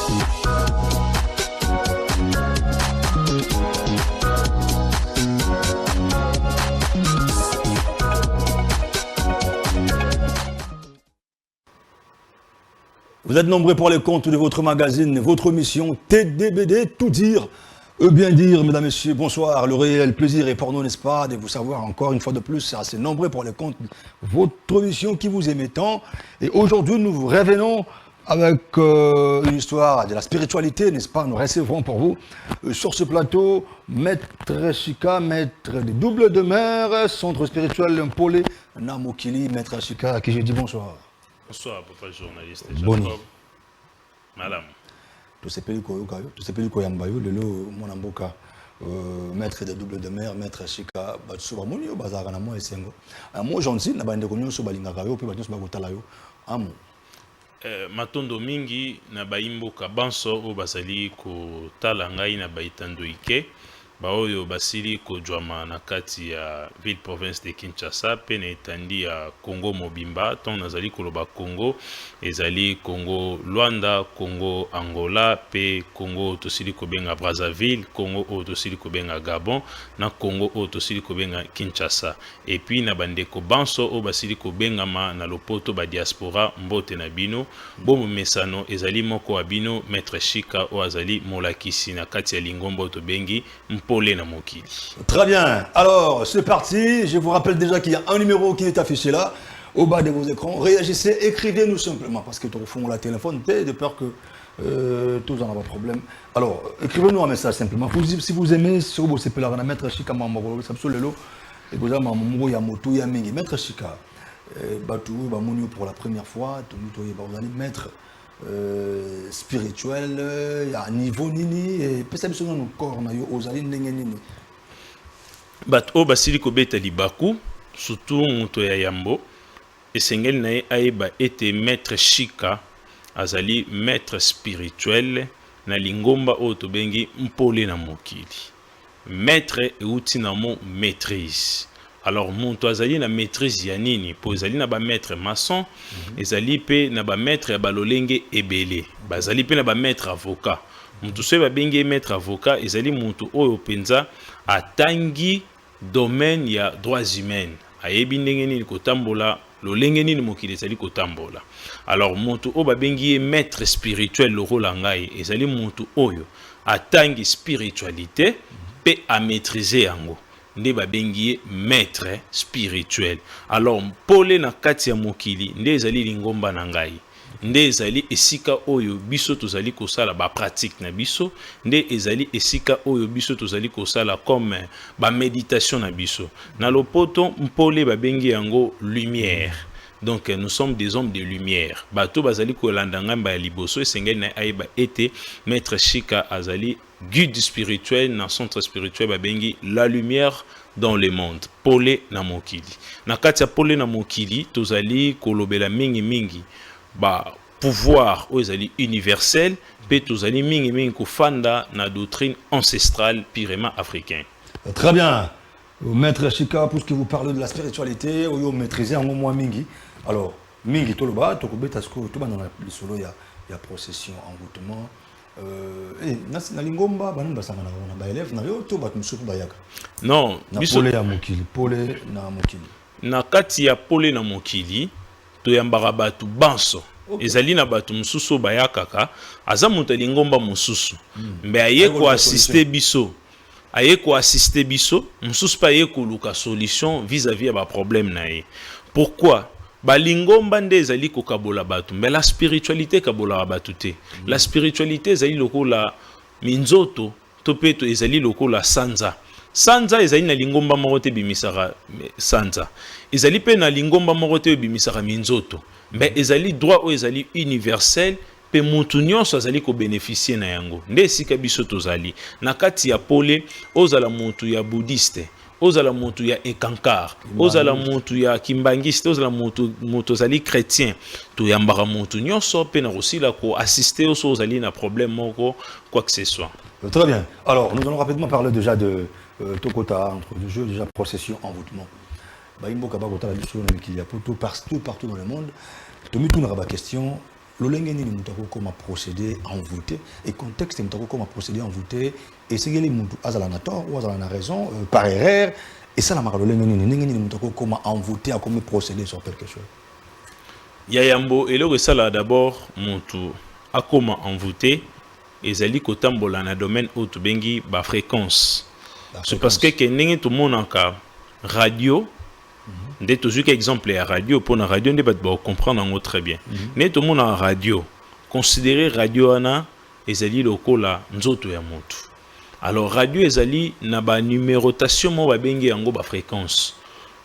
Vous êtes nombreux pour les comptes de votre magazine, votre mission TDBD, tout dire, bien dire, mesdames, messieurs, bonsoir. Le réel plaisir est pour nous, n'est-ce pas, de vous savoir encore une fois de plus, c'est assez nombreux pour les comptes de votre mission qui vous aimait tant. Et aujourd'hui, nous vous revenons avec une histoire de la spiritualité, n'est-ce pas? Nous recevrons pour vous sur ce plateau Maître Chika, maître des doubles de mer, centre spirituel Mpolé Namokili, Maître Chika, à qui je dis bonsoir. Bonsoir, papa journaliste. Boni. Madame. Tout ce pays koyambayo, lelo monamboka, maître des doubles de mer, maître Chika, batsuba moni bazara na mo esengo. Moi gentil na bande konyo so balingaka yo pe bato ba kotala yo. Amo. Matondo mingi na baimboka banso o basali ko tala ngai na baitando ike. Baoyo basili kojwama na kati ya ville province de Kinshasa pe na etandi ya Congo Mobimba ton nazali koloba Congo ezali Congo Luanda, Congo Angola pe Congo tosili kobenga Brazzaville, Congo o tosili kobenga Gabon na Congo o tosili kobenga Kinshasa et puis na bandeko banso o basili kobenga ma na lopoto ba diaspora mbote na bino bomo mesano ezali moko abino maître Chika o azali molakisi na kati ya lingombo to bengi Très bien, alors c'est parti. Je vous rappelle déjà qu'il y a un numéro qui est affiché là, au bas de vos écrans. Réagissez, écrivez-nous simplement, parce que tout au fond, la téléphone, de peur que tous en avoir problème. Alors, écrivez-nous un message simplement. Si vous aimez, si vous voulez la Maître Chika, et vous avez Maître Chika, pour la première fois, vous allez mettre spirituel, à niveau nini et peut-être que nous corps na yo ozali ndenge nini bat o basili ko beta libaku surtout moto ya yambo esengeli na ye ayeba ete maître Chika azali maître spirituel na lingomba o to bengi mpole na mokili maître euti na mo maîtrise. Alors, monto azali na maîtrise ya nini po ezali na ba maître maçon, ezali pe na ba maître ya balolenge ebele, bazali pe na ba maître avocat. Monto so ba bengi maître avocat ezali monto oyo penza atangi domaine ya droits humains. Ayebi ndenge nini kotambola lolenge nini mokili ezali kotambola. Alors, monto o ba bengi maître spirituel le rôle ngai ezali monto oyo atangi spiritualité pe a maîtriser yango. Nde babengi maître spirituel. Alors pole na kati ya mokili nde ezali lingomba na ngai. Nde ezali esika oyo biso tozali kosala ba pratique na biso, nde ezali esika oyo biso tozali kosala comme ba méditation na biso. Na lopoto mpole babengi yango lumière. Donc nous sommes des hommes de lumière. Bato bazali ko landa ngamba ya liboso esengeli na ayeba ete maître Chika azali guide spirituel dans centre spirituel babengi la lumière dans le monde. Pole na mokili. Na kati ya pole na mokili tozali kolobela mingi mingi ba pouvoir o ezali universel pe tozali mingi mingi kofanda na doctrine ancestrale purement africaine. Très bien. Maître Chika, puisque vous parlez de la spiritualité, vous maîtrisez en moins mingi. Alors, mingi toloba, tokobeta sko to dans le solo il y a procession envoûtement. Na lingomba banamba sanga na ba élève na yo to bat musuku bayaka. Non, pole ya mokili, pole na mokili. Na kati ya pole na mokili, to yambaka batu banso. Ezali na batu mususu bayaka aza muta lingomba mususu. Mbe aye ko assister biso. Aye ko assister biso, mususu pa aye ko luka solution vis-à-vis ba problème na ye. Pourquoi? Balingomba nde ezali ko kabola batu, mais la spiritualité kabola batu te. La spiritualité ezali lokola minzoto, topeto ezali lokola sanza. Sanza ezali na lingomba moko te bimisaka sanza. Ezali pe na lingomba moko te bimisaka minzoto. Mais ezali droit o ezali universel pe mutu nyonso azali ko bénéficier na yango. Nde esika biso tozali. Na kati ya pole ozala mutu ya bouddhiste. Ozala mutu ya ekankar, ozala mutu ya kimbangiste, ozala mutu zali chrétien, to yambara mutu nyonso pe na kosila ko assister oso ozali na problème moko quoi que ce soit. Très bien. Alors, nous allons rapidement parler déjà de Tokota, entre deux jeux, déjà procession, envoûtement. Baimbo Kabagota, la mission qu'il y a partout dans le monde. Tomi tout n'aura pas question. lolenge nini mutu akokoma procéder envoûté et contexte mutu akokoma procéder envoûté et segeli mutu azala na tort ou azala na raison par erreur et ça la maka lolenge nini ndenge nini mutu akokoma envoûté akomi procéder sur quelque chose. Yayambo eloko sala d'abord mutu akoma envoûté ezali kotambola na domaine auto bengi ba fréquence. C'est parce que ndenge tout monde en radio ndé toujours exemple à radio pour la radio ndé ba comprendre très bien. Né tout monde en radio considérer radio ana ezali lokola nzoto ya mutu. Alors radio ezali na ba numérotation mo ba bengi yango ba fréquence.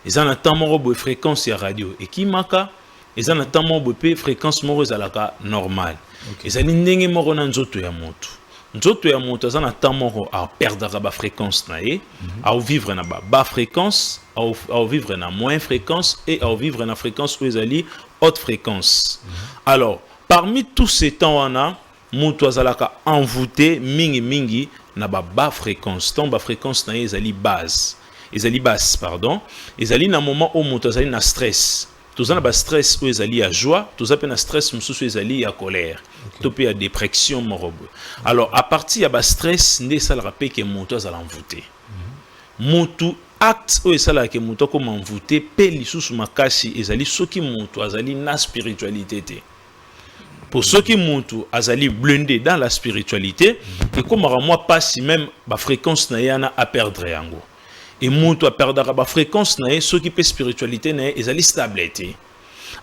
Ezana tamo bo fréquence ya radio et qui maka ezana tamo bo pe fréquence mo ezalaka normal. Ezali ndenge mo na nzoto ya mutu. Nzoto ya moto azana tamoro a perdre ba fréquence na ye, a vivre na ba fréquence, a vivre na moins fréquence et a vivre na fréquence où ezali haute fréquence. Alors, parmi tous ces temps on a moto azalaka envoûté mingi na ba fréquence. Tant ba fréquence na ye ezali basse pardon. Ezali na moment où moto azali na stress. Tous na ba stress où ezali à joie, tous a na stress mususu ezali à colère. Topé à dépression morobo. Alors à partir de stress ne ça le rappelle que moto azala envoûté. Moto acte où ça la que moto comme envoûté pe lisusu makasi ezali soki moto azali na spiritualité te. Pour ceux qui moto azali blindé dans la spiritualité et comme moi pas si même ba fréquence na yana à perdre yango. Et moto a perdre ba fréquence na ceux qui pe spiritualité na ezali stabilité.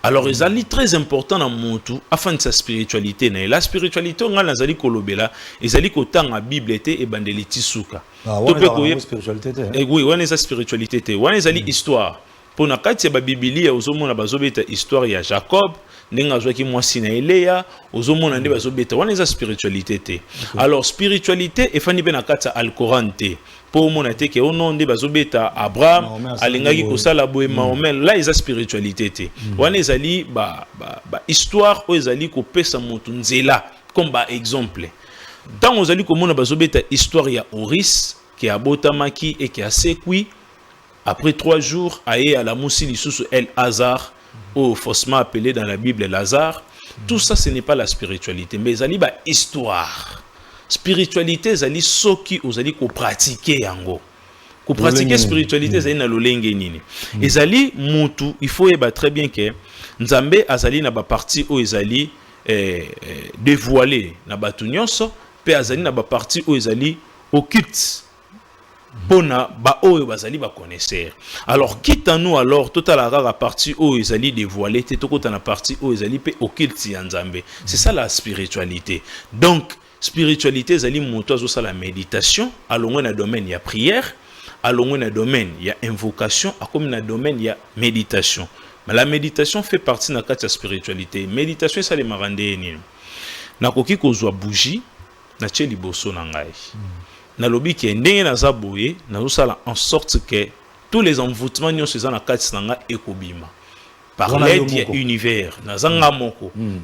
Alors, ils sont très important dans mon tout afin de sa spiritualité. La spiritualité, on a nazali kolobela, ils allaient qu'autant la Bible était et bandeliti souka. Ah, ouais, la spiritualité. Oui, on a sa spiritualité. On a nazali histoire. Pour na kati ya Biblia, ozomona bazobeta histoire ya Jacob, nenga zwaki mwasi na Elia, ozomona nde bazobeta. On a sa spiritualité. Alors, spiritualité efani be na kati ya Al-Coran te. Pour mon été que au nom de bazobeta Abraham alingaki kosala boye Mahomet là ils a spiritualité te wana ezali ba histoire o ezali ko pesa mutu nzela comme ba exemple tant ozali ko mona bazobeta histoire ya Oris qui a botamaki et qui a sekui après 3 jours aye à la musili sous El Hazar ou faussement appelé dans la Bible Lazare. Tout ça ce n'est pas la spiritualité mais ezali ba histoire. Spiritualité zali soki ozali ko pratiquer yango ko pratiquer spiritualité zali na lolenge nini ezali mutu il faut yeba très bien que nzambe azali na ba partie o ezali dévoiler na batu nyonso pe azali na ba partie o ezali occulte pona ba oyo bazali ba connaisseur. Alors quitte à nous alors total la partie o ezali dévoiler te tokota na partie o ezali pe occulte ya nzambe. C'est ça la spiritualité. Donc spiritualité zali moto azo la méditation alongo na domaine ya prière alongo na domaine ya invocation akomi na domaine ya méditation. Mais la méditation fait partie na kati ya spiritualité. Méditation ça les marande nini na koki kozwa bougie na tie liboso na ngai na lobi ke ndenge na za boye na zo sala en sorte que tous les envoûtements nyonso za na kati na nga ekobima par l'aide de l'univers,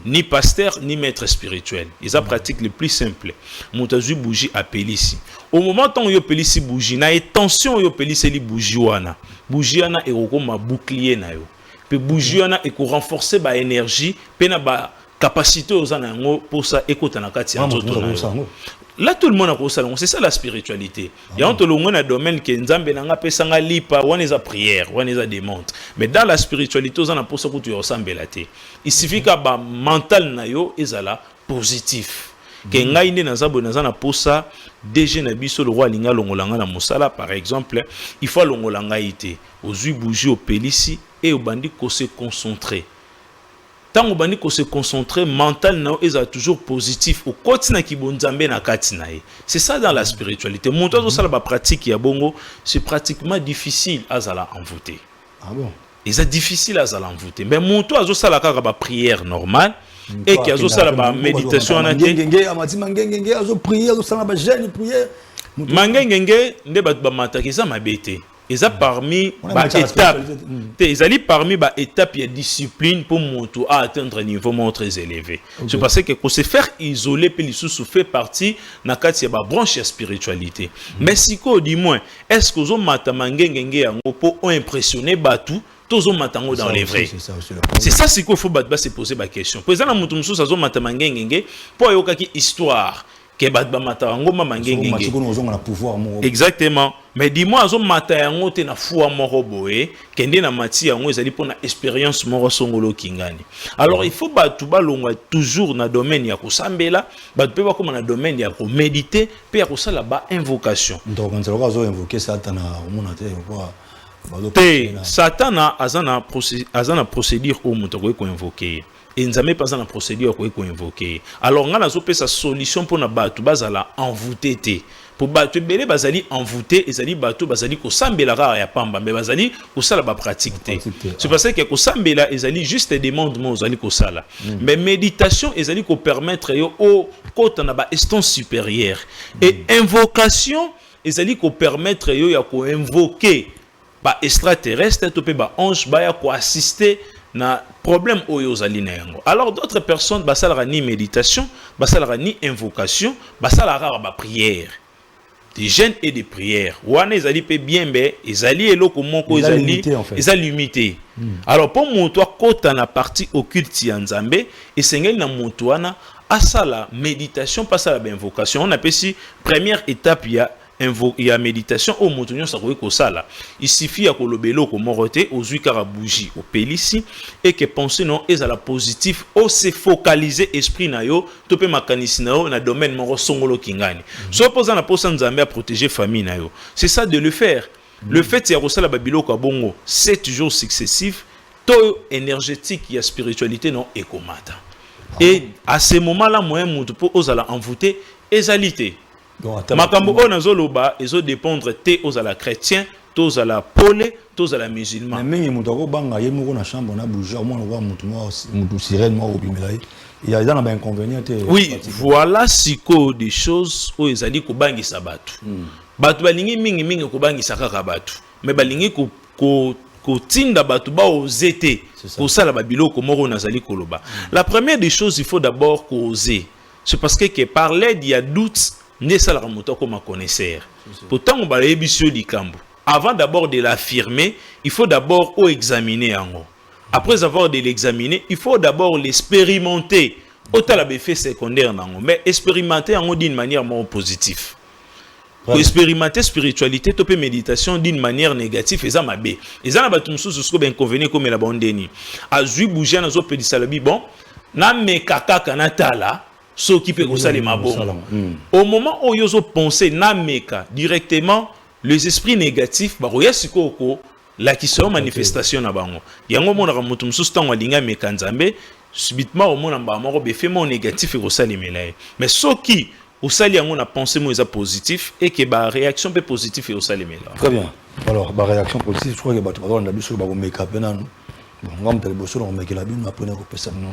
ni pasteur ni maître spirituel. Ils ont pratique le plus simple. Moutazu bougie appelé ici. Au moment où yo appelé ici bougie, na attention yo appelé ici bougie wana. Bougie wana est comme un bouclier na yo. Puis bougie wana est pour renforcer ba énergie, pe na ba capacité aux anango pour ça écouter na kati ya nzoto na yo. Là tout le monde a pour ça, c'est ça la spiritualité. Il y a un domaine qui est nzambe nanga pesanga lipa, on est à prière, on est à démonte. Mais dans la spiritualité, on a pour ça que tu ressembles là té. Il suffit que ba mental na yo ezala positif. Que ngai ne nazabo nazana pour ça déjà na biso le roi linga longolanga na musala par exemple, il faut longolanga ité. Ozui bouger au pelisi et au bandi ko se concentrer. Tant que on se concentrer mental na est toujours positif au quotidien qui bonzambe na katina. C'est ça dans la spiritualité. Mon temps ça la pratique ya bongo, c'est pratiquement difficile à zala envoûter. Ah bon. Et c'est difficile à zala envoûter. Mais mon temps ça la ka ba prière normale et qui a ça la méditation na ngenge amati mangenge azo prière azo sala ba jeûne prière. Mangenge nde ba matakisa mabete. Ils ont parmi étapes. Ils allaient parmi étapes et discipline pour monter à atteindre un niveau très élevé. C'est parce que pour se faire isoler, puis les fait partie na kati ya branche spiritualité. Mais si quoi du moins, est-ce que vous matamangengenge yango pour impressionner batu tozo matango dans les vrais. C'est ça aussi. C'est ça ce qu'il faut se poser la question. Pour exemple, mutu mususu azo matamangengenge po yokaki histoire que bat ba matango mamangengenge. Exactement. Mais dis-moi azo matayango te na fuwa moko boye kende na mati yango ezali pona expérience moko songolo kingani. Alors il faut batu balongwa toujours na domaine ya kosambela, batu pe bakoma na domaine ya ko méditer, pe ya kosala ba invocation. Donc on sera azo invoquer Satan au monde quoi. Satan azana procédure au mutu ko invoquer. Et nzambe pas na procédure ko invoquer. Alors ngana zo pe sa solution pona batu bazala envoûté te. Pour batu belé bazali envoûté ezali batu bazali ko sambela rare ya pamba mais bazali ko sala ba pratique te. C'est parce que ko sambela ezali juste des demandements ezali ko sala. Mais méditation ezali ko permettre yo au côté na ba instance supérieure et invocation ezali ko permettre yo ya ko invoquer ba extraterrestre to pe ba ange ba ya ko assister na problème oyo zali na yango. Alors d'autres personnes basalera ni méditation, basalera ni invocation, basalera ba prière. Des jeûnes et des prières. Wana ezali pe bien be, ezali eloko moko ezali limité. Alors pour moto akota na partie occulte ya Nzambe, esengeli na moto wana asala méditation, pasala ba invocation. On appelle ici première étape ya méditation au moto nyonso akoki kosala. Il suffit ya kolobelo ko morote ozui kara bougie au pelisi et que penser non ezala positif o se focaliser esprit na yo to pe makanisi na yo na domaine moko songolo kingani. So posa na posa Nzambe a protéger famille na yo. C'est ça de le faire. Le fait ya kosala babilo ko bongo 7 jours successifs to énergétique ya spiritualité non ekomata. Et à ce moment-là moyen moto po ozala envoûté ezalité. Makambo on azoloba ezo dépendre te aux ala chrétien, tous à la pole, tous à la musulman. Mais mutu ko banga ye moko na chambre na bouger moi on voit mutu sirène moi obimelayi. Il y a un inconvénient. Oui, voilà siko des choses où ezali ko bangisa batu. Batu balingi mingi ko bangisa kaka batu. Mais balingi ko tinda batu ba oser ko sala ba biloko moko nazali koloba. La première des choses il faut d'abord oser. C'est parce que par l'aide il y a doute. Comme connaisseur. Pourtant, on va avant d'abord de l'affirmer, il faut d'abord examiner. Après avoir de l'examiner, il faut d'abord l'expérimenter. Autant l'effet secondaire, mais expérimenter d'une manière moins positive. Pour expérimenter spiritualité, tu peux méditation d'une manière négative. Et ça m'a bé. Et ça n'a pas tout ce inconvénient comme la bande déni. À jouer bouger dans autres pédicalabi bon, na me kaka kanatala. Ce qui peut aussi au moment où ils ont pensé nameka directement les esprits négatifs baroya sikoko la qui sont manifestation na bango yango mona ka mutum sustango linga mekanzambe subitement au mona ba moko be fait mon négatif et osali melaye mais ce qui osali yango na pensée mo eza positif et que ba réaction peut positive et osali melaye. Très bien. Alors ba réaction positive je crois que ba to ba na biso ba ko meka penanu bon ngam tele boso on meka la bino après ko pesa non.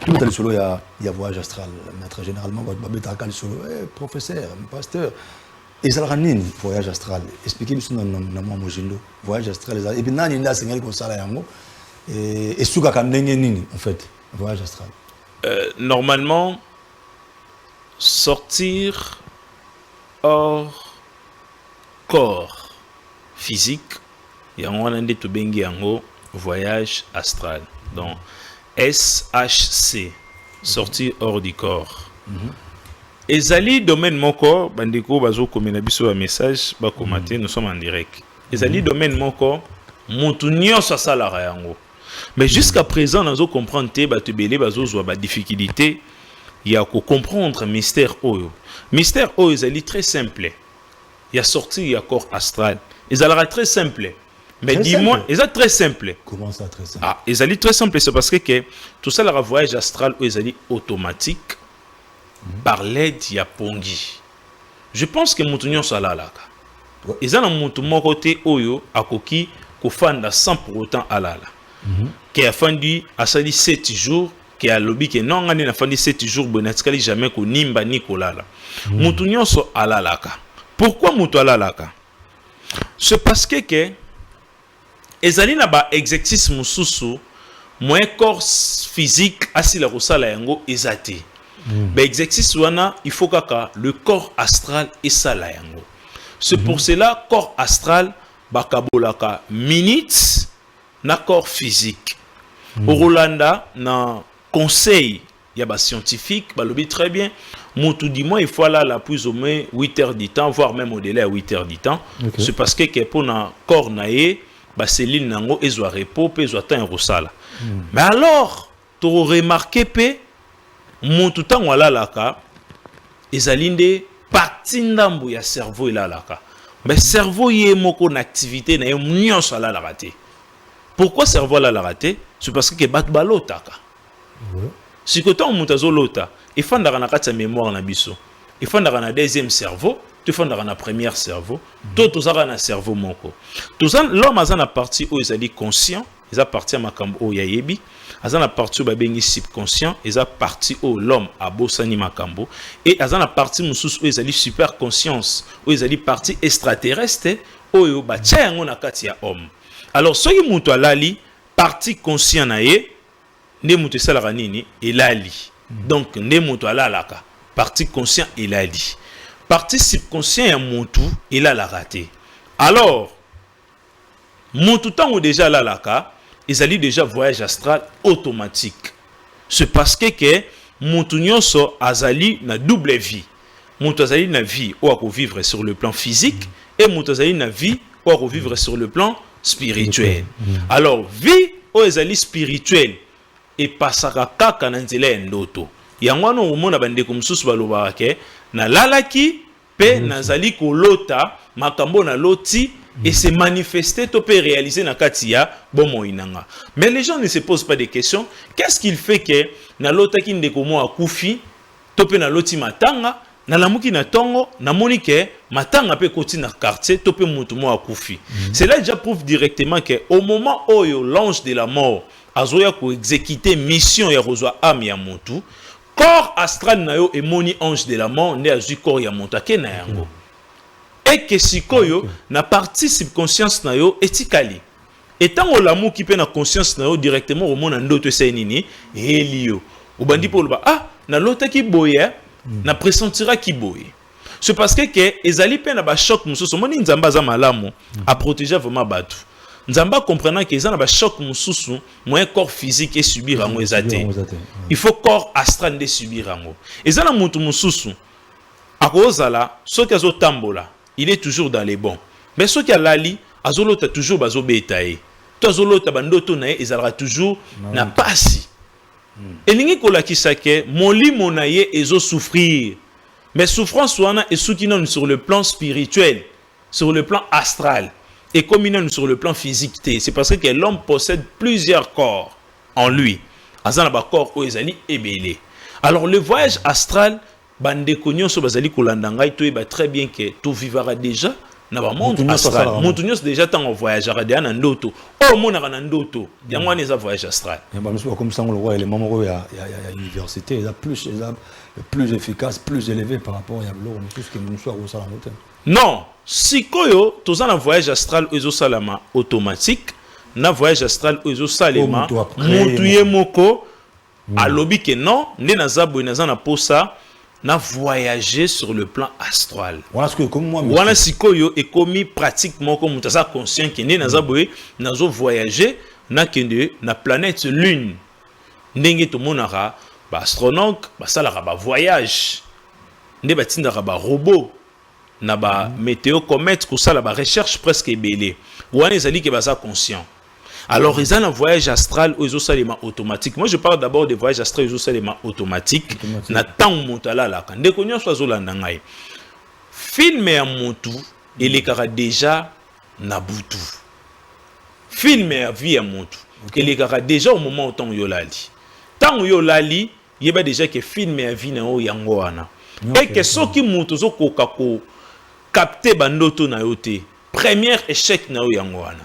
Tout le solo il y a voyage astral maître généralement va solo professeur pasteur et ça la nini voyage astral expliquez nous na mo jindo voyage astral et puis nani nda singali ko sala yango et suka ka ndenge nini en fait voyage astral normalement sortir hors corps physique yango na ndeto bengi yango voyage astral donc SHC, sortir hors du corps. Ezali domaine mon corps, bandeko bazo komena biso un message, ba commenter, nous sommes en direct. Ezali domaine mon corps, mutu nyonso salara yango. Mais jusqu'à présent, nous avons comprendre te ba tebele bazo zwa ba difficulté, il y a ko comprendre mystère oyo. Mystère oyo ezali très simple. Il y a sorti il y a corps astral. Ezala très simple. Mais dis-moi, c'est très simple. Comment ça très simple? Ah, c'est très simple, c'est parce que tout ça, le voyage astral, est automatique par l'aide de Pongi. Je pense que Moutounion Sala là. Et ça, mon côté Oyo, à Koki, Kofanda sans pour autant Alala. Qui a fendu à sali 7 jours, qui a lobby que non, on a fendu 7 jours, Bonatkali jamais qu'on nimba Nicolas. Moutounion so Alalaka. Pourquoi Moutou Alalaka? C'est parce que ezali na ba exercice mususu moins corps physique asila kosala yango ezate ba exercice wana il faut kaka le corps astral esala yango c'est pour cela corps astral bakabolaka minutes na corps physique. Au Rolanda, na conseil, il y a des scientifiques, bah, le très bien. Moutou dit moi, il faut aller là plus ou moins 8 heures du temps, voire même au-delà à 8 heures du temps. Okay. C'est parce que pour le corps, bah, c'est l'île nango, et soit repos, et soit temps et mais alors, tu as remarqué que Moutou temps wala laka, ils alinde partie ndambu ya cerveau ila laka. Mais cerveau y est moko en activité na yon sa la raté. Pourquoi cerveau la raté? C'est parce que bat balota ka. Si que tant mutazo lota, il faut ndara na kati mémoire na biso. Il faut ndara na deuxième cerveau, tu faut ndara na premier cerveau, tout ça na cerveau moko. Tout ça l'homme a na partie où ils a dit conscient, ils a partie à makambo o yayebi, ils a na partie où babengi subconscient, ils a partie où l'homme a bossani makambo et ils a na partie mususu où ils a dit super conscience, où ils a dit partie extraterrestre où yo ba tia yango na kati ya homme. Alors soki mutu alali partie conscient na ye ne mutu salaka nini elali. Donc ne mutu alalaka partie conscient elali. Partie subconscient ya mutu elala raté. Alors mutu tango déjà lalaka ils allaient déjà voyage astral automatique. C'est parce que mutu nyonso azali na double vie. Mutu azali na vie ou à vivre sur le plan physique et mutu azali na vie ou à vivre sur le plan spirituel. Alors vie ou azali spirituel et pasaka kaka na nzela ndoto. Yango no umona bandeko mususu balobaka ke na lalaki pe nazali kolota makambo na loti et se manifester, tu peux réaliser na katia bomo inanga. Mais les gens ne se posent pas de questions. Qu'est-ce qu'il fait que na lota ki ndeko mo akufi, tu peux na loti matanga, na lamuki na tongo, na monike matanga pe koti na quartier, tu peux mutu mo akufi. Cela déjà prouve directement que au moment où l'ange de la mort azoya ko exécuter mission ya rozwa âme ya mutu, corps astral na yo et moni ange de la mort ne azu corps ya mutu ke na yango. Et que sikoyo na partie subconscience na yo etikali. Et tant que l'amour qui peut na conscience na yo directement au monde ndoto c'est nini elio. Ou bandi pour le ba ah na lota ki boye na pressentira ki boye. C'est parce que ezali pe na ba choc mususu moni nzamba za malamu a protéger vraiment batu. Nzamba comprenant que ezana ba choc mususu moyen corps physique et subir rango ezate. Il faut corps astral de subir rango. Ezana mutu mususu akozala soki azotambola il est toujours dans les bons. Mais ce qui a lali, azolota toujours bazo betaye. To azolota bandoto na ezalera toujours na pasi. Elingi kolakisa ke molimo na ye ezo souffrir. Mais souffrance wana esukina sur le plan spirituel, sur le plan astral et comme sur le plan physique. C'est parce que l'homme possède plusieurs corps en lui. Azana ba corps o ezali ebele. Alors le voyage astral bande konyo so bazali kolanda ngai to eba très bien que tout vivra déjà na ba monde astral montunyo déjà tant voyage déjà na ndoto o mona na ndoto yango wana eza voyage astral et ba musu comme ça on le voit les moments ya université est plus efficace plus élevé par rapport à l'eau tout ce que nous soit au salon moteur non sikoyo toza na voyage astral ezo salama automatique na voyage astral ezo salema mutuye moko alobi que non ne nazabo na posa na voyager sur le plan astral. Voilà ce que comme moi. Voilà si koyo est commis pratiquement comme ça conscient que né nazaboé nazo voyager na kende na planète lune. Ndenge to monara ba astronaute ba salara ba voyage. Ndé ba tindara ba robot na ba météo comète ko sala ba recherche presque belé. Wana ezali ke ba sa conscient. Alors, ils ont un voyage astral aux ossalements automatiques. Moi, je parle d'abord des voyages astrales aux ossalements automatiques. Na tant montala la quand dès qu'on y a soit zolandangai. Film et montu, il est déjà nabutu. Film et vie à montu, il est déjà au moment où tant yolali. Tant yolali, il y a déjà que film et vie na o yangoana. Et que ceux qui montu zo kokako capter bandoto na yote. Premier échec na o yangoana.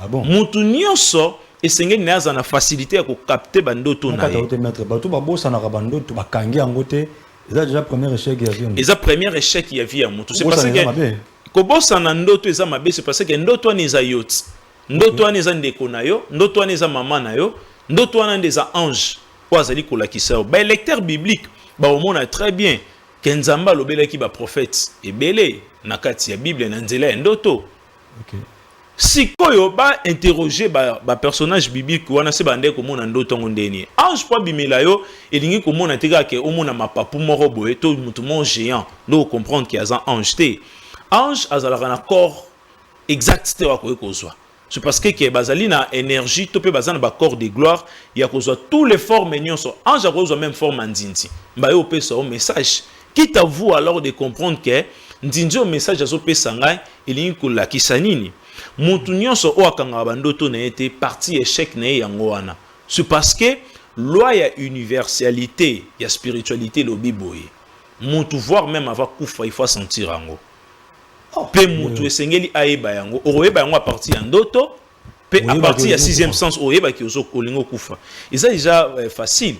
Ah bon? Mutu nyonso esengeli na za na facilité ya ko capter bandoto na ye. Bato ba bossa na bandoto ba kangi angote, eza déjà premier échec ya vie. Eza premier échec ya vie ya mutu. C'est parce que ko bossa na ndoto eza mabe, c'est parce que ndoto wana eza yoti. Ndoto wana eza ndeko na yo, ndoto wana eza mama na yo, ndoto wana ndeza ange. Po azali ko lakisa yo. Ba lecteur biblique ba omona très bien que Nzamba lobelaki ba prophète ebele na kati ya Bible na nzela ya ndoto. OK. sikoyo ba interroger ba personnage biblique wana se bande ko mona ndoto ngondeni ange po bimela yo elingi ko mona tika ke omona mapapu moko boye to mutu mon géant no comprendre qu'il y a un ange te ange azalaka na corps exact te wa ko kozwa c'est parce que bazali na énergie to pe bazana ba corps de gloire ya kozwa tous les formes nyonso ange a kozwa même forme ndinti mba yo pesa au message quitte à vous alors de comprendre que ndinzi au message azo pesa ngai elingi ko lakisa nini mutu nyonso o akanga bandoto na été parti échec na yango wana c'est parce que loi ya universalité ya spiritualité lo biboye mutu voir même avant kufa il faut sentir yango pe mutu esengeli ayeba yango oyeba yango à partir ya ndoto pe à partir ya sixième sens oyeba ki ozo kolingo kufa ça déjà facile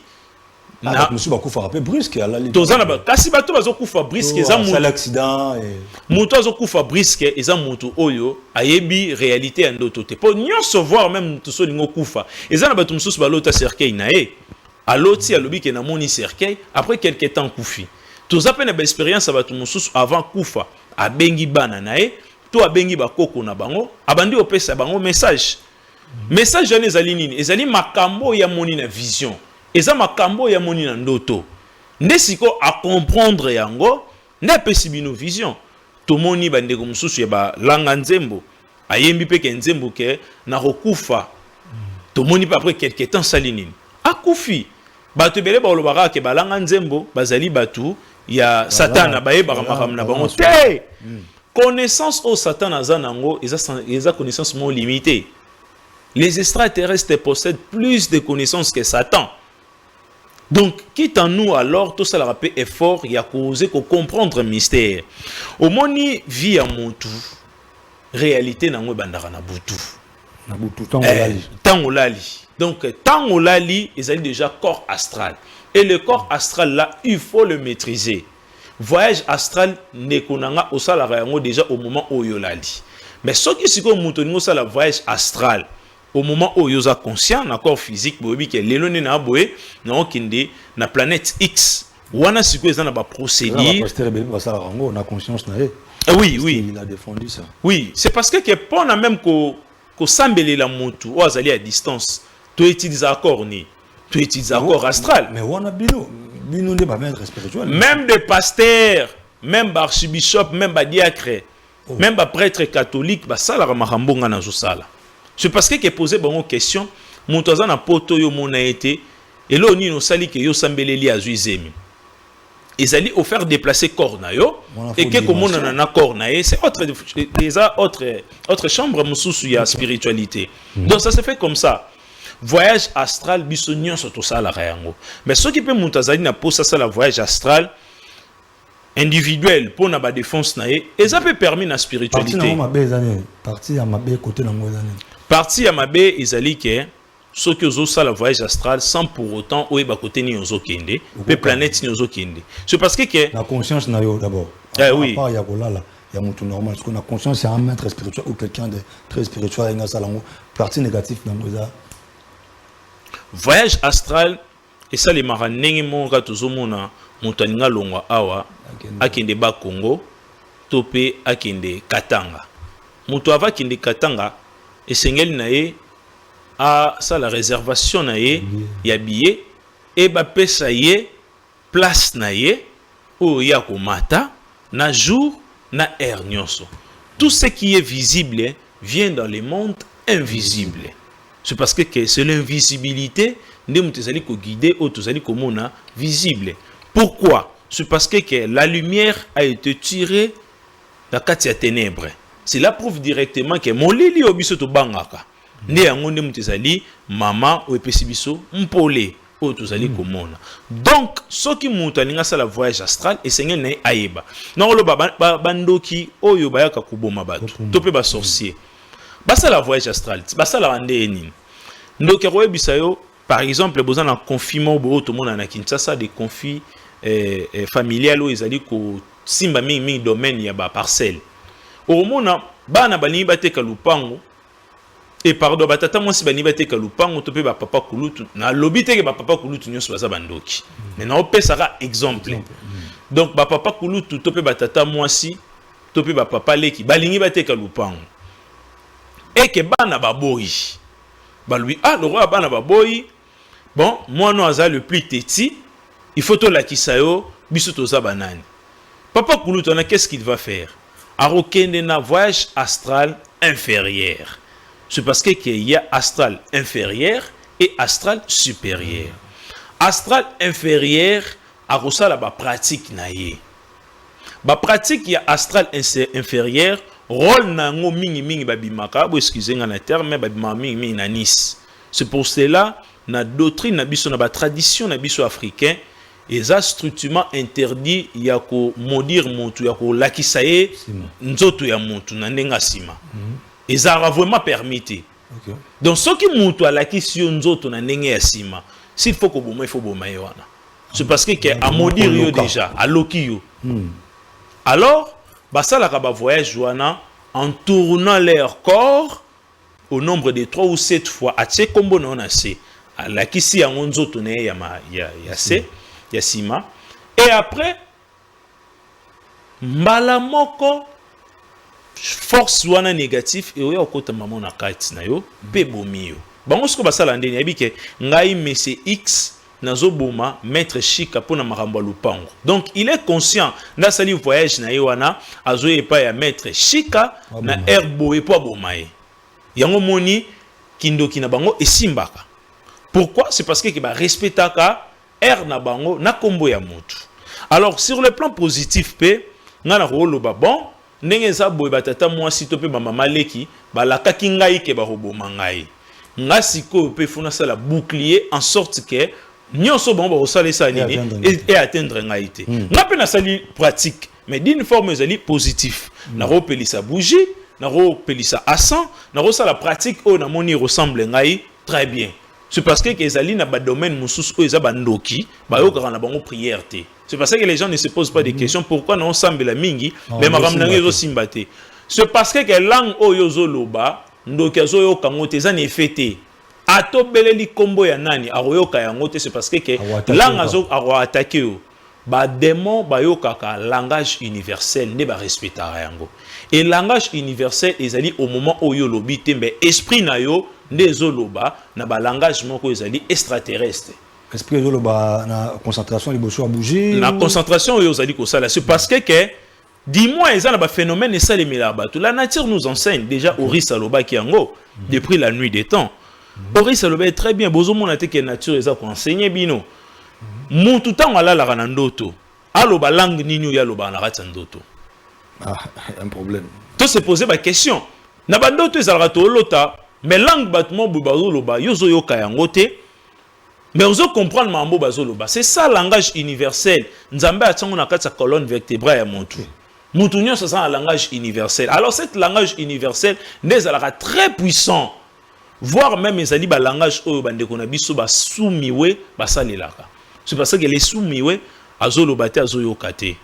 na monsieur bakufa peu brusque à la ligne tozana ba kasi bato bazokufa brusque eza mutu l'accident et mutu azokufa brusque eza mutu oyo ayebi réalité ya ndoto te po nyonso voir même mutu so lingo kufa eza na bato mususu balota cercueil na ye aloti alobi ke na moni cercueil après quelque temps kufi toza pe na ba expérience ya bato mususu avant kufa abengi bana na ye to abengi bakoko na bango abandi opesa bango message message ane ezali nini ezali makambo ya moni na vision eza makambo ya moni na ndoto nde siko a comprendre yango nde apesi bino vision tomoni bandeko mususu ya balanga nzembo ayembi pe ke nzembo ke na kokufa tomoni pa après quelque temps sali nini akufi bato ebele balobaka ke balanga nzembo bazali batu ya satana bayebaka makambo na bango te connaissance au satan aza nango eza connaissance mo limitée les extraterrestres possèdent plus de connaissances que Satan. Donc, quitte en nous alors, tout ça le rappel effort, il y a causé qu'on comprendre le mystère. Au moni vie à mon tout, réalité n'a pas bandara na boutou. Na boutou tant olali. Donc, tant olali, ils ont déjà corps astral. Et le corps astral là, il faut le maîtriser. Voyage astral ne konanga au salaire déjà au moment où yolali. Mais ce qui c'est comme moutongo ça la voyage astral. Au moment où vous êtes conscient, dans corps physique, vous avez na planète X. Wana siko ezana ba procédure. Na conscience na ye. Oui, oui. Il a défendu ça. Oui, c'est parce que pour na même ko sambele la motu ou azali à distance. Tu utilises accord ni. Tu utilises accord astral. Mais wana bino ne pas maître spirituel. Même des pasteurs, même archibishop, même diacre, même prêtre catholique, ba sala makambo nga na zo sala. C'est parce que posé une question, mon toazan a poto yo mon a été, et là on y nous sali que yo sambeleli a zuizemi. Ils allaient offert déplacer corps na yo, et que comme on en a corps na ye, c'est autre chambre moussous ya spiritualité. Donc ça se fait comme ça. Voyage astral bisognon sur tout ça la rayango. Mais ce qui peut montazali na pour ça la voyage astral individuel pour na ba défense na ye, et ça peut permettre la spiritualité. Parti à ma côté dans parti à ma baie ezali ke ceux qui osent ça la voyage astral sans pour autant ou ba côté ni ozo kende pe planète ni ozo kende c'est parce que la conscience na yo d'abord oui pas ya kolala ya mutu normal parce que la conscience c'est un maître spirituel ou quelqu'un de très spirituel nga salango partie négative na ngoza voyage astral et ça les maranenge mon ga tozomona montaninga longwa awa akende ba Congo topé akende Katanga mutu ava kende Katanga et sengeli na ye a ça la réservation na ye ya billet et ba pesa ye place na ye o ya komata na jour na air nyonso tout ce qui est visible vient dans le monde invisible c'est parce que c'est l'invisibilité nde mutezali ko guider o tozali komona visible pourquoi c'est parce que la lumière a été tirée la katia ténèbres. C'est la prouve directement que mon lili obiso to bangaka. Ne yango nde mutezali mama o epesi biso mpole o tozali komona. Donc ce qui mutalinga ça la voyage astral et sengel na ayeba. Non lo bandoki oyo bayaka kuboma bato. To pe ba sorcier. Ba ça la voyage astral. Ba ça la ande nini. Ndoke roye bisayo par exemple besoin d'un confinement bo to mona na Kinshasa des conflits familial ou ezali ko simba mingi domaine ya ba parcelle. Au mona bana bani bateka lupango et pardon batata mwasi bani bateka lupango to pe ba papa kulutu na lobite ke ba papa kulutu nyoso baza bandoki mais na opesaka exemple donc ba papa kulutu to pe batata mwasi to pe ba papa leki balingi bateka lupango et que bana baboyi ba lui le roi bana baboyi bon moi no aza le plus petit il faut to la kisayo biso to za banani papa Kulutona qu'est-ce qu'il va faire arokende na voyage astral inférieur c'est parce que qu'il y a astral inférieur et astral supérieur astral inférieur arosala ba pratique na ye ba pratique ya astral inférieur rôle nango mingi babimaka bo excusez nga na terme babima mingi na Nice c'est pour cela na doctrine na biso na ba tradition na biso africain eza strictement interdit ya ko maudire mutu ya ko lakisa ye nzoto ya mutu na ndenga sima eza vraiment permis donc soki mutu alakisi yo nzoto na ndenge ya sima s'il faut ko boma il faut boma wana c'est parce que a maudire yo déjà a loki yo alors basalaka ba voyage wana en tournant leur corps au nombre de 3 ou 7 fois a tse kombo na ona se la kisi ya nzoto na ya se ya sima et après mbala moko force wana négatif et oya okota maman na kati na yo pe bomi yo bango siko basala ndeni yabike ngai mese X nazoboma maître Chika pona makambo lupango donc il est conscient na sali voyage na yewana azoye pa ya maître Chika na herbo e po bomaye yango moni kindoki na bango esimbaka pourquoi c'est parce que ba respectaka er na bango na kombo ya mutu alors sur le plan positif pe ngana roloba bon ndenge za boye batata mwasi to pe ba mama leki ba lakaki ngai ke ba roboma ngai ngasiko pe funa sala bouclier en sorte que nyonso bon ba sala ça nini et atteindre ngaité nga pe na sali pratique mais d'une forme zali positif na repelisa bougie na repelisa asan na sala pratique o na moni ressemble ngai très bien c'est parce que ezali na ba domaine mususu o ezaba ndoki ba yoka na bango prière té c'est parce que les gens ne se posent pas des questions pourquoi non semble la mingi mais makambo na ngezo simbate c'est parce que langue o yozo loba ndoki azo yoka ngote za ne fêté atobeleli kombo ya nani aroyoka yango te c'est parce que langue azo attaquer yo ba démon ba yokaka langage universel ne ba respectera yango et langage universel ezali au moment où yo lobi te mais esprit na yo ndezoloba na ba langage moko ezali extraterrestre esprit zoloba na concentration liboso a bouger na concentration yo ezali ko sala c'est parce que dis-moi ezala ba phénomène et ça les milabatu la nature nous enseigne déjà Ori Saloba ki yango depuis la nuit des temps Ori Saloba est très bien bozo mona te que nature eza ko enseigner bino mutu tango alalaka na ndoto aloba langue nini ya loba na kati ndoto un problème to se poser ba question na ba ndoto ezalaka to lota mais langue battement bobazo loba yozo yoka yango te mais ozo comprendre mambo bazo loba c'est ça langage universel nzambe atango na kati colonne vertébrale ya mutu mutu nyonso ça un langage universel alors cet langage universel ndezalaka très puissant voire même ezali ba langage oyo bandeko na biso ba soumiwe basalelaka c'est parce que les soumiwe azoloba te azoyoka te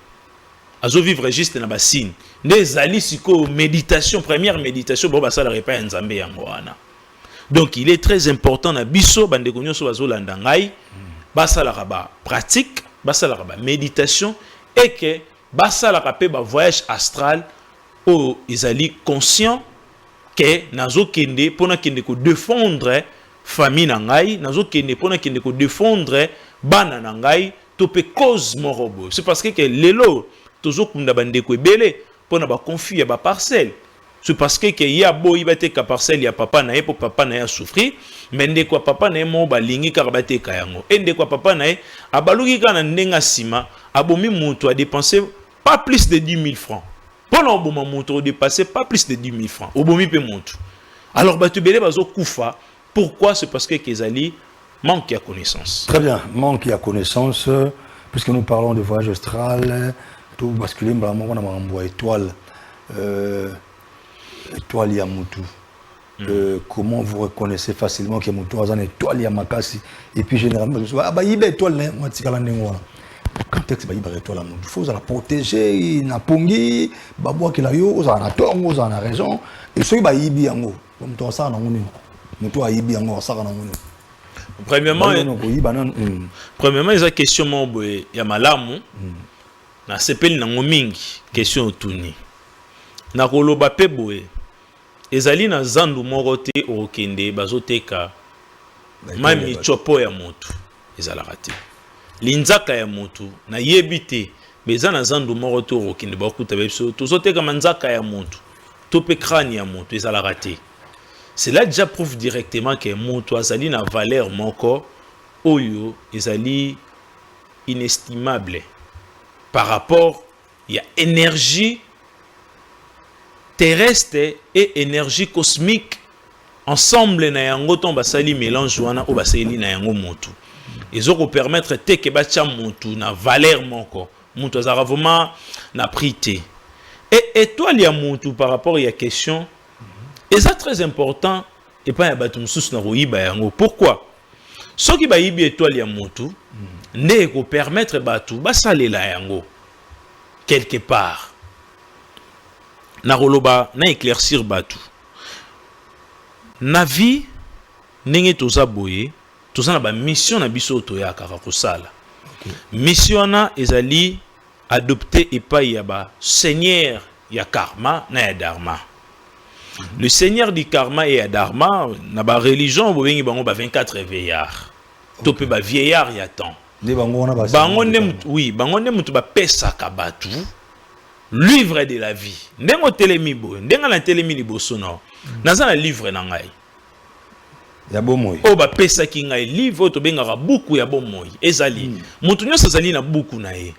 azo vivre juste na basine ndezali siko méditation première méditation bo basala repa nzambe yango wana donc il est très important na biso bandeko nyonso bazolanda ngai basala ba pratique basala ba méditation et que basala pe ba voyage astral o ezali conscient que nazo kende pona kende ko défendre famille na ngai nazo kende pona kende ko défendre bana na ngai to pe cause morobo c'est parce que lelo tozo kunda bandeko ebele pona ba confie ba parcelle c'est parce que y a boy bate ka parcelle ya papa na ye po papa na ya souffrir mais ndeko papa na ye mo ba lingi ka bate ka yango et ndeko papa na ye abaluki kana ndenga sima abomi mutu a dépenser pas plus de 10 000 francs pona oboma mutu a dépasser pas plus de 10 000 francs obomi pe mutu alors batu bele bazo kufa pourquoi c'est parce que kezali manque de connaissance. Très bien, manque de connaissance, puisque nous parlons de voyage astral, tout basculer, on a envoyé étoile, étoile Yamutu. Comment vous reconnaissez facilement que Yamutu a une étoile Yamakasi et puis généralement, je dis, ah bah il y a une étoile, moi tu as quand est-ce que il y a une étoile il faut la protéger, il n'a pongi, babou qui l'a eu, on a tort, on a raison, et ce qui va y bien, comme toi ça, on a y bien, ça on a Premièrement, il y a question il y a malamu na sepeli na ngomingi question otuni na koloba pe boye ezali na zandu moko te okende bazoteka mami chopo ya motu ezalaka te linzaka ya motu na yebi te beza na zandu moko te okende bakuta biso tozoteka manzaka ya motu to pe crâne ya motu ezalaka te. Cela déjà prouve directement que motu azali na valeur moko oyo ezali inestimable par rapport ya énergie terrestre et énergie cosmique ensemble na yango ton basali mélange wana o basali na yango motu ezoko permettre te ke bacha motu na valeur moko motu azara vraiment na prité et étoile ya motu par rapport ya question eza très important et pas ya batu mususu na royiba yango. Pourquoi? Soki ba yibi étoile ya motu ne ko permettre batu basalela yango quelque part na roloba na éclaircir batu na vie ndenge toza boye toza na ba mission na biso to ya kaka kosala. Mission na ezali adopté epai ya ba seigneur ya karma na ya dharma. Le seigneur du karma et ya dharma na ba religion bobengi bango ba 24 vieillards to pe ba vieillard ya temps bango ne mutu oui bango ne mutu ba pesaka batu livre de la vie ndengo telemi boye ndenga na telemi liboso na naza na livre na ngai ya bomoi o ba pesaki ngai livre to bengaka buku ya bomoi ezali mutu nyonso azali na buku na ye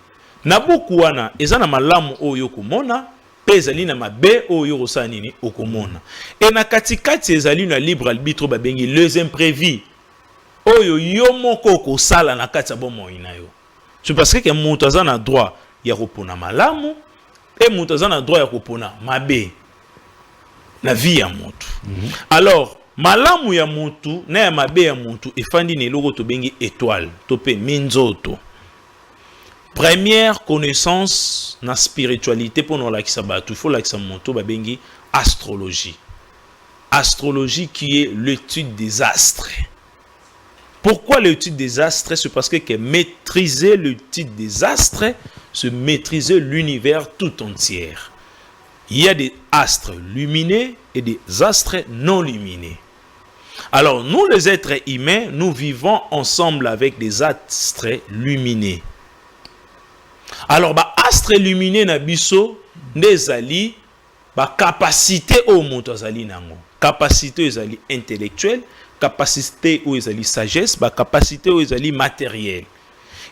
na buku wana eza na malamu oyo komona pe ezali na mabe oyo kosala nini okomona e na katikati ezali na libre arbitre babengi les imprévus oyo yo moko kosala na kati ya bomoi na yo. C'est parce que mutu aza na droit ya kopona malamu et mutu aza na droit ya kopona mabe na vie ya mutu. Alors malamu ya mutu na ya mabe ya mutu efandi na eloko tobengi étoile to pe minzoto. Première connaissance na spiritualité pour nous lakisa batu faut lakisa mutu babengi astrologie. Astrologie qui est l'étude des astres. Pourquoi l'étude des astres? C'est parce que maîtriser l'étude des astres, c'est maîtriser l'univers tout entier. Il y a des astres lumineux et des astres non lumineux. Alors, nous les êtres humains, nous vivons ensemble avec des astres lumineux. Alors, bah, astres lumineux na biso, des ali, bah, capacité au monde azali nango. Capacité ezali intellectuelle, capacité ou ezali sagesse, ba capacité ou ezali matériel.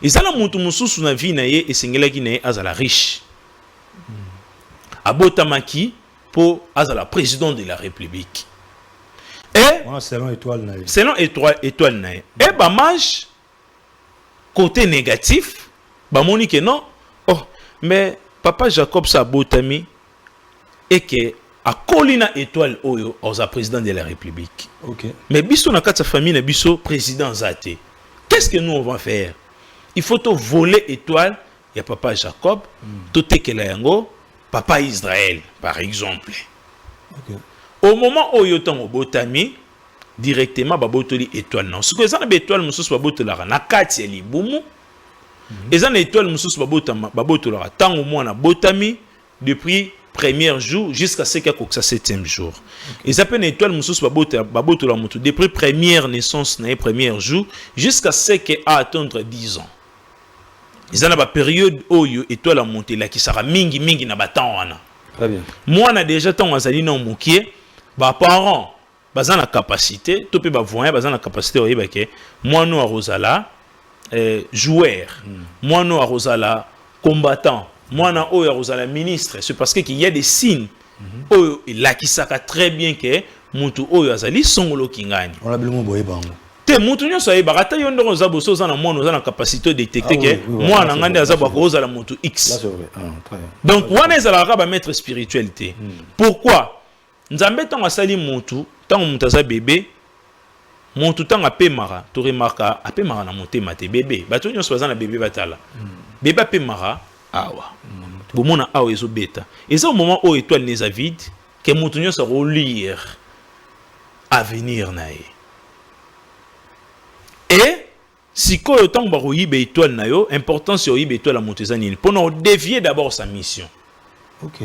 Ezala mutu mususu na vie na ye esengelaki na ye azala riche. Abotamaki po azala président de la République. Et selon étoile na ye. Selon étoile na ye. Et ba mage côté négatif, ba moni que non. Oh, mais papa Jacob sa botami et que a colina étoile oyo aux président de la République. OK. Mais biso na kata famille na biso président zate. Qu'est-ce que nous on va faire? Il faut te voler étoile, il y a papa Jacob, to tekela yango papa Israël par exemple. OK. Au moment où yo tango botami directement ba botoli étoile non. Ce que ça na étoile mususu ba botola na kati ya libumu. Eza na étoile mususu ba botola tango mwana botami depuis premier jour jusqu'à ce qu'il y a 7e jour. Et ça peut une étoile mususu baboto la mutu depuis première naissance na premier jour jusqu'à ce qu'il a attendre 10 ans. Ils ont la période où étoile la montée là qui sera mingi na batan wana. Très bien. Moi na déjà tant azali na mokie ba parents bazana capacité to pe ba voyer bazana capacité oyeba ke moi no arozala joueur. Moi no arozala combattant. Moi, je suis ministre. C'est parce qu'il y a des signes. Là qui savent très bien que Moutou Oyazali sont le Kingani. On a besoin de boire. Te Moutou Nyo Soye Barata Yondo Zabo Sozana moi nous avons la capacité de détecter que moi Nangande Azabo Rosa la Moutou X. Donc on est à la maître spiritualité. Pourquoi? Nzambe tant asali Moutou tant Moutaza bébé Moutou tant a pemara tu remarques a pemara na monter mate bébé. Bato Nyo Soye na bébé batala. Bébé pemara awa bomona awa ezo beta eza au moment où étoile neza vide que mutu nyonso relire avenir na ye et sikoyo tango ba koyiba étoile na yo importance yo yiba étoile la mutu eza nini pour dévier d'abord sa mission. OK.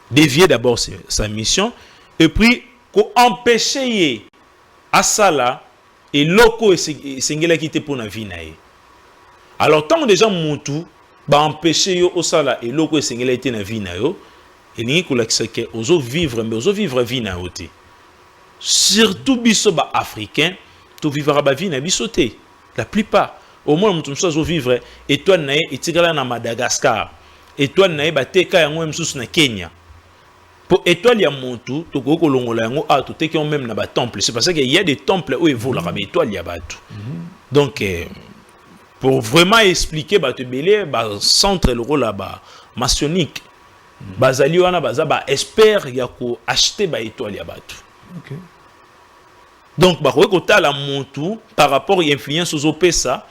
Dévier d'abord sa mission et puis ko empêcher ye asala et loko esengela ki te pona vie na ye. Alors tant déjà mutu ba empêcher yo osala et loko esengela te na vie na yo, elingi kolakisa ke ozo vivre vie na yo te. Surtout biso ba africain, to vivra ba vie na biso te. La plupart au moins mutu mso zo vivre étoile na ye etikala na Madagascar. Étoile na ye bateka yango msusu na Kenya. Pour étoile ya montu to ko longola yango a to teki on même na ba temple. C'est parce qu'il y a des temples où évolue la étoile ya batu. Donc pour vraiment expliquer ba te belé ba centre le rôle là-bas maçonnique. Bazali wana baza ba espère ya ko acheter ba étoile ya batu. OK. Donc ba ko tala montu par rapport à influence aux opesa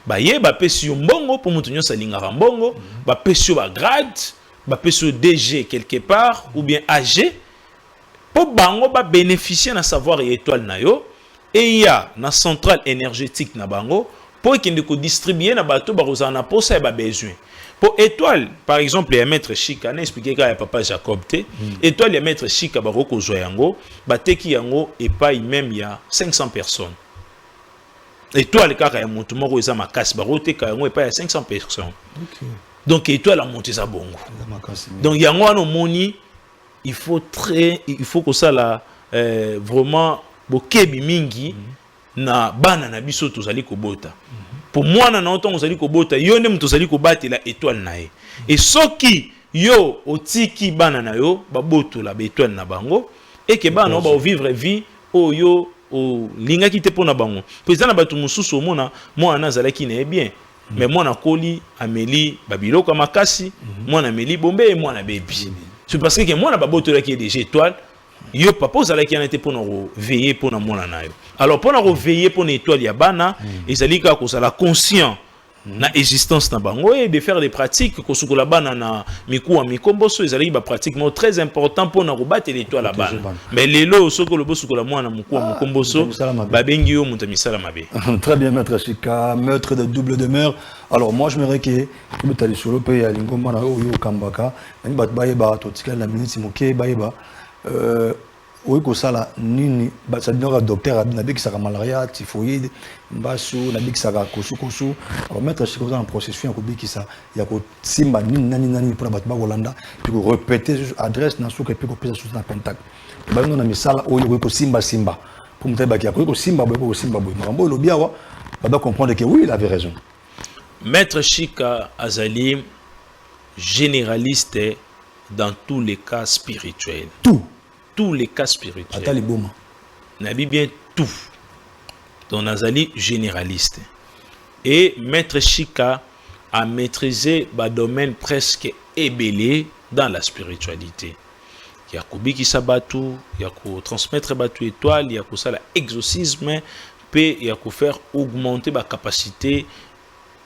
ba ye ba pesi mbongo pour mutu nyosa lingara mbongo ba pesi ba grade ba pesi DG quelque part ou bien AG pour bango ba bénéficier na savoir étoile na yo et ya na centrale énergétique na bango pour kende ko distribuer na bato ba rozana posa ba besoin pour étoile par exemple ya maître Chika na expliquer ka ya papa Jacob te étoile ya maître Chika ba roko zo yango ba teki yango et pas même ya 500 personnes. Étoile kaka ya montu moko eza makasi ba rote ka yango et pas ya 500 personnes. OK. Donc étoile a monté sa bongo. Donc yango ano moni il faut que ça la vraiment bokebi mingi na bana na biso tozali kobota. Pour moi na ntongo tozali kobota yo nde mutozali kobatela étoile na ye. Et soki yo otiki bana na yo baboto la étoile na bango et que bana ba vivre vie oyo o linga ki te pona bango. Président na batu mususu omona moi na zalaki na bien. Mais moi na koli ameli babiloko makasi, moi na meli bombe et moi na baby. C'est parce que moi na baboto la qui est déjà étoile, yo papa zala qui en était pour nous veiller pour na mona na yo. Alors pour nous veiller pour étoile ya bana, ezali ka ko sala conscient na existence na bango et de faire des pratiques ko sukola bana na miku wa mikomboso ezali ba pratiquement très important pour na robattre l'étoile la bana. Mais lelo soko le bosukola mwana muku wa mikomboso ba bengi yo muta misala mabe. Très bien maître Chika, maître de double demeure. Alors moi je me requais que tu as sur le pays à l'ingoma na yo kambaka, ni bat bayeba to tika la minute moké bayeba oui ko sala nini ba ça donne docteur abinabi qui sera malaria typhoïde mbasu nabi qui sera kosu alors maître Chika dans le processus ko bi qui ça ya ko simba nini pour batba Holanda puis ko répéter adresse na souka puis ko pesa sous na contact ba non na misala oyo ko simba pour me dire ko simba boy marambo lo biawa ba doit comprendre que oui il avait raison. Maître Chika azali généraliste dans tous les cas spirituels. Tous les cas spirituels. Atali boma. Nabi bien tout. Donc Nazali généraliste. Et Maître Chika a maîtrisé un domaine presque ébélé dans la spiritualité. Il y a Kubi qui s'abattu, il y a transmettre batu étoile, il y a ça l'exorcisme, puis il y a faire augmenter la capacité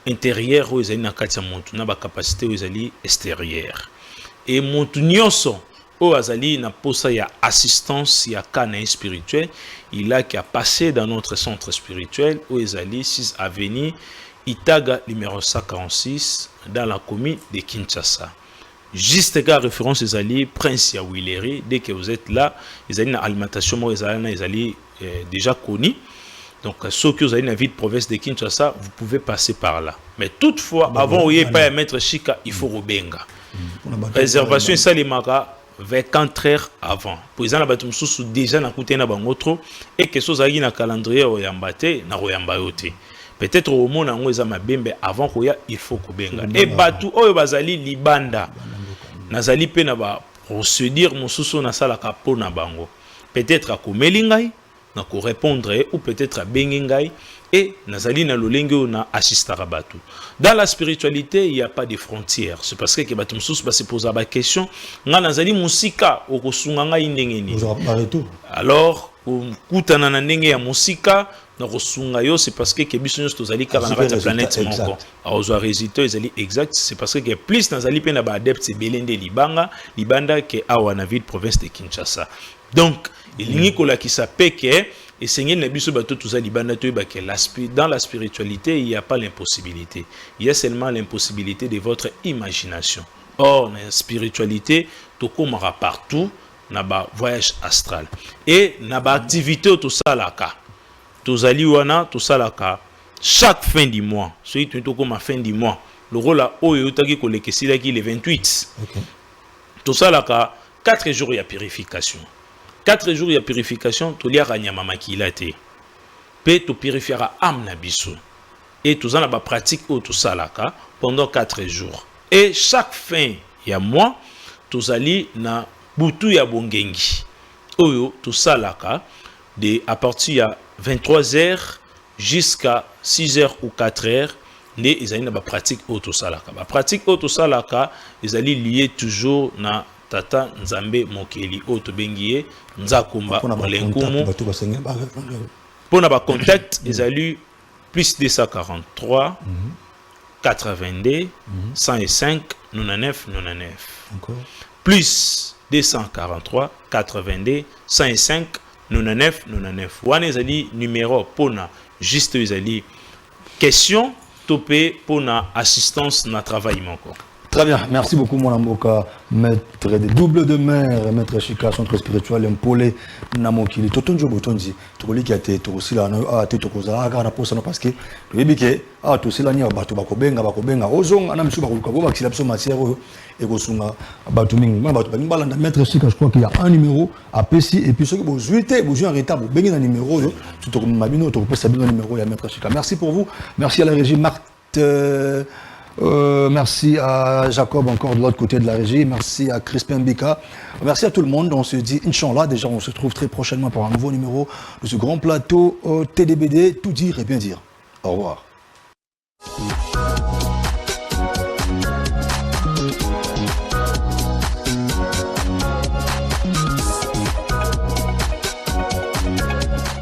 intérieure aux ali na kati ya montu na ba capacité aux ali extérieure. Et montu nyonso o azali na posa ya assistance ya kana spirituel, il a qui a passé dans notre centre spirituel au ezali 6 avenue Itaga numéro 146 dans la commune de Kinshasa. Juste car référence ezali Prince ya Willery, dès que vous êtes là, ezali na alimentation mo ezali déjà connu. Donc, ceux qui ont une ville de province de Kinshasa, vous pouvez passer par là. Mais toutefois, avant où il n'y a pas à mettre Chika, il faut rebenga. Réservation, ça les mara 24 heures avant. Pour exemple, la déjà na coûté na bangotro et que chose na calendrier oyambate na oyambayote. Peut-être au monde en oza mabembe avant koya il faut kobenga. Et batu oyo bazali libanda. Nazali pe na ba procédure mosusu na sala kapo na bango. Peut-être a komelingai na ko répondre ou peut-être à bengengai et nazali na lolenge na assistara batu. Dans la spiritualité, il n'y a pas de frontières. C'est parce que batu msusu ba se poser la question, nga nazali musika okosunga nga indengeni. Alors, kutana na ndenge ya musika na kosunga yo, c'est parce que kebiso nyos tozali kala na kati ya planète moko. Aozwa résultat ezali exact, c'est parce que plus nazali pe na ba adepte belende libanda ke awa na ville province de Kinshasa. Donc il kola qui s'appelle que et Seigneur Nabiso bato tuza libanda to ba que dans la spiritualité il n'y a pas l'impossibilité. Il y a seulement l'impossibilité de votre imagination. Or, dans la spiritualité, to komara partout na ba voyage astral et na ba activité tout ça là ka tozali wana tout ça là ka chaque fin du mois celui tout comme à fin du mois le rôle là oyo taki kolekesila ki le 28 tout ça là ka 4 jours ya purification 4 jours ya purification to lia ranyama makila te pe to purifiera âme na biso et tout ça na ba pratique au tout ça là ka pendant 4 jours et chaque fin ya mois tozali na butu ya bongengi oyo tout ça là ka de à partir à 23h jusqu'à 6h ou 4h ne ezali na ba pratique auto salaka ba pratique auto salaka ezali lié toujours na tata nzambe mokeli auto bengiye nzakumba lenkumu pona ba contact ezali plus 243 82 105 99 99 encore plus 243 82 105 99 99 wana ezali numéro pona juste ezali question topé pona assistance na travail moko. Très bien, merci beaucoup mon amoka, maître des doubles de mer, maître Chika, centre spirituel, Mpolé, Namokili, Totonjo Botonzi, Tokoli qui a été aussi là, a été Tokoza, Agara Posano parce que le bébé, tout cela n'y a pas Bakobenga, Ozong, Anamsu Bakoba, qui l'a besoin de matière, et Gosunga, Batuming, maître Chika, je crois qu'il y a un numéro à Pessi, et puis ceux qui vous jouez, vous jouez en retard, vous baignez un numéro, tout comme Mabino, tu peux savoir un numéro, il y a maître Chika. Merci pour vous, merci à la régie, Marc. Merci à Jacob encore de l'autre côté de la régie. Merci à Crispin Bika. Merci à tout le monde. On se dit, Inch'Allah, déjà on se retrouve très prochainement pour un nouveau numéro de ce grand plateau TDBD, tout dire et bien dire. Au revoir.